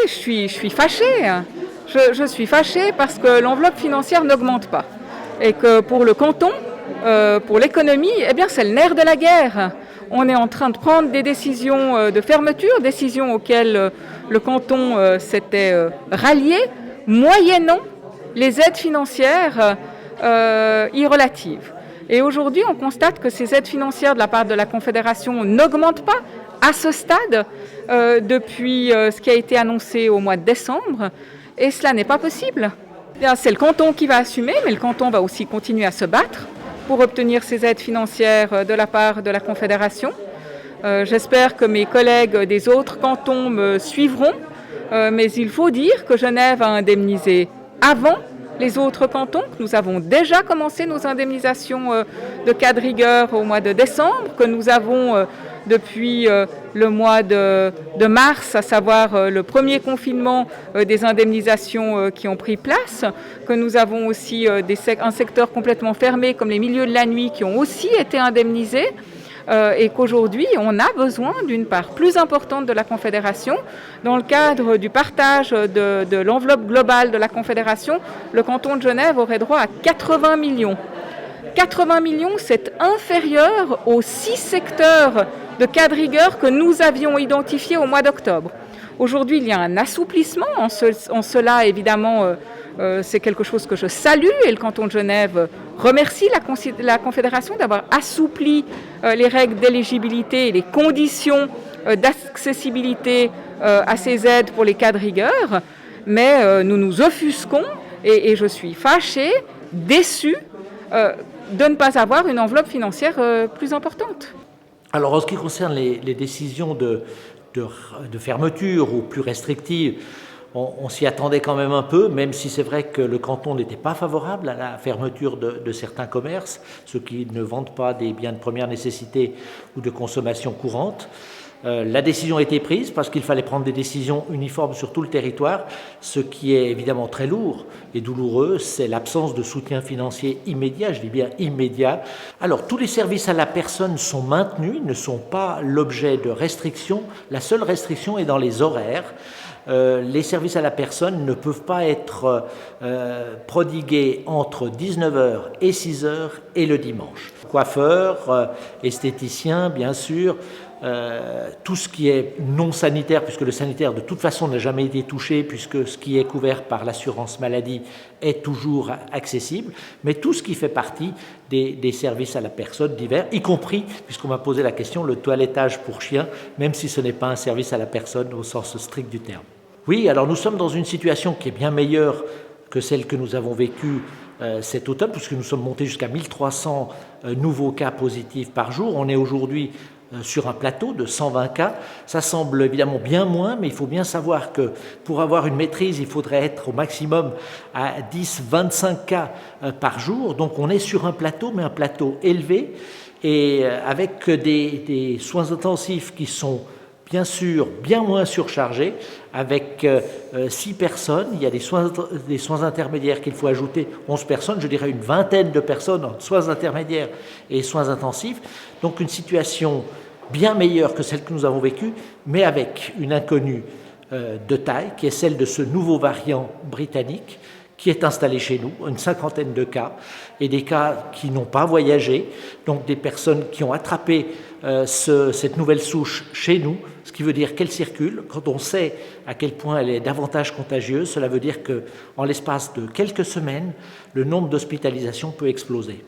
je suis fâchée. Je suis fâchée parce que l'enveloppe financière n'augmente pas. Et que pour le canton, pour l'économie, eh bien, c'est le nerf de la guerre. On est en train de prendre des décisions de fermeture, décisions auxquelles le canton s'était rallié, moyennant les aides financières y relatives. Et aujourd'hui, on constate que ces aides financières de la part de la Confédération n'augmentent pas à ce stade depuis ce qui a été annoncé au mois de décembre. Et cela n'est pas possible. C'est le canton qui va assumer, mais le canton va aussi continuer à se battre pour obtenir ces aides financières de la part de la Confédération. J'espère que mes collègues des autres cantons me suivront, mais il faut dire que Genève a indemnisé avant les autres cantons, que nous avons déjà commencé nos indemnisations de cas de rigueur au mois de décembre, que nous avons depuis le mois de mars, à savoir le premier confinement, des indemnisations qui ont pris place, que nous avons aussi un secteur complètement fermé comme les milieux de la nuit qui ont aussi été indemnisés. Et qu'aujourd'hui, on a besoin d'une part plus importante de la Confédération. Dans le cadre du partage de l'enveloppe globale de la Confédération, le canton de Genève aurait droit à 80 millions. 80 millions, c'est inférieur aux 6 secteurs de cas de rigueur que nous avions identifiés au mois d'octobre. Aujourd'hui, il y a un assouplissement. En cela, évidemment, c'est quelque chose que je salue et le canton de Genève remercie la Confédération d'avoir assoupli les règles d'éligibilité et les conditions d'accessibilité à ces aides pour les cas de rigueur. Mais nous nous offusquons et je suis fâchée, déçue de ne pas avoir une enveloppe financière plus importante. Alors, en ce qui concerne les décisions de fermeture ou plus restrictives, on s'y attendait quand même un peu, même si c'est vrai que le canton n'était pas favorable à la fermeture de certains commerces, ceux qui ne vendent pas des biens de première nécessité ou de consommation courante. La décision a été prise parce qu'il fallait prendre des décisions uniformes sur tout le territoire. Ce qui est évidemment très lourd et douloureux, c'est l'absence de soutien financier immédiat, je dis bien immédiat. Alors, tous les services à la personne sont maintenus, ne sont pas l'objet de restrictions. La seule restriction est dans les horaires. Les services à la personne ne peuvent pas être prodigués entre 19h et 6h et le dimanche. Coiffeurs, esthéticiens, bien sûr, tout ce qui est non sanitaire, puisque le sanitaire de toute façon n'a jamais été touché, puisque ce qui est couvert par l'assurance maladie est toujours accessible, mais tout ce qui fait partie des services à la personne divers, y compris, puisqu'on m'a posé la question, le toilettage pour chiens, même si ce n'est pas un service à la personne au sens strict du terme. Oui, alors nous sommes dans une situation qui est bien meilleure que celle que nous avons vécue cet automne, puisque nous sommes montés jusqu'à 1300 nouveaux cas positifs par jour. On est aujourd'hui sur un plateau de 120 cas. Ça semble évidemment bien moins, mais il faut bien savoir que pour avoir une maîtrise, il faudrait être au maximum à 10-25 cas par jour. Donc on est sur un plateau, mais un plateau élevé, et avec des soins intensifs qui sont bien sûr bien moins surchargés, avec 6 personnes. Il y a des soins intermédiaires qu'il faut ajouter, 11 personnes, je dirais une vingtaine de personnes en soins intermédiaires et soins intensifs. Donc une situation bien meilleure que celle que nous avons vécue, mais avec une inconnue de taille, qui est celle de ce nouveau variant britannique, qui est installé chez nous, une 50aine de cas, et des cas qui n'ont pas voyagé, donc des personnes qui ont attrapé cette nouvelle souche chez nous, ce qui veut dire qu'elle circule. Quand on sait à quel point elle est davantage contagieuse, cela veut dire qu'en l'espace de quelques semaines, le nombre d'hospitalisations peut exploser.